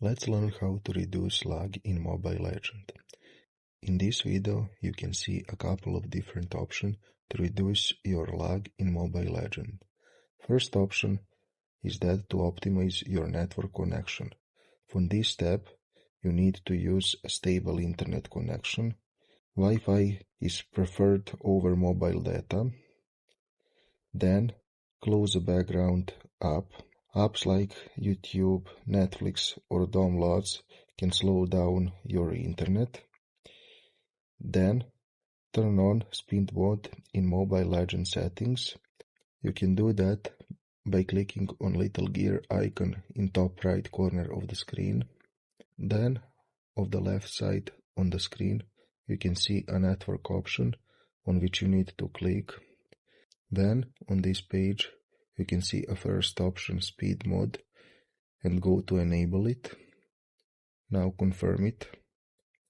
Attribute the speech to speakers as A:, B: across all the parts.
A: Let's learn how to reduce lag in Mobile Legends. In this video, you can see a couple of different options to reduce your lag in Mobile Legends. First option is that to optimize your network connection. For this step, you need to use a stable internet connection. Wi-Fi is preferred over mobile data. Then, close the background app. Apps like YouTube, Netflix, or downloads can slow down your internet. Then, turn on speed mode in Mobile Legends settings. You can do that by clicking on little gear icon in top right corner of the screen. Then, on the left side on the screen, you can see a network option on which you need to click. Then, on this page, you can see a first option, speed mode, and go to enable it. Now confirm it.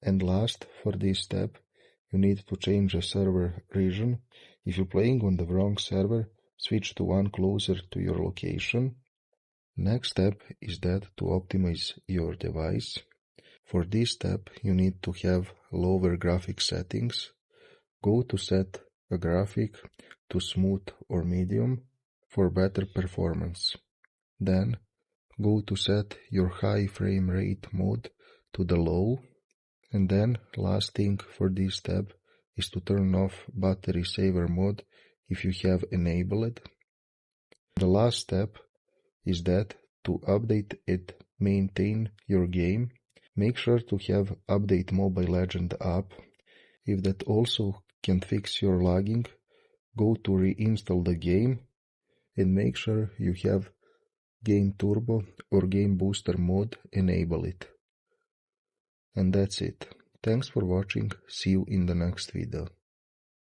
A: And last, for this step, you need to change the server region. If you're playing on the wrong server, switch to one closer to your location. Next step is that to optimize your device. For this step, you need to have lower graphic settings. Go to set a graphic to smooth or medium for better performance. Then, go to set your high frame rate mode to the low. And then, last thing for this step is to turn off battery saver mode if you have enabled. The last step is that to update and maintain your game, make sure to have Update Mobile Legends app. If that also can fix your lagging, go to reinstall the game and make sure you have Game Turbo or Game Booster mode enabled. And that's it. Thanks for watching. See you in the next video.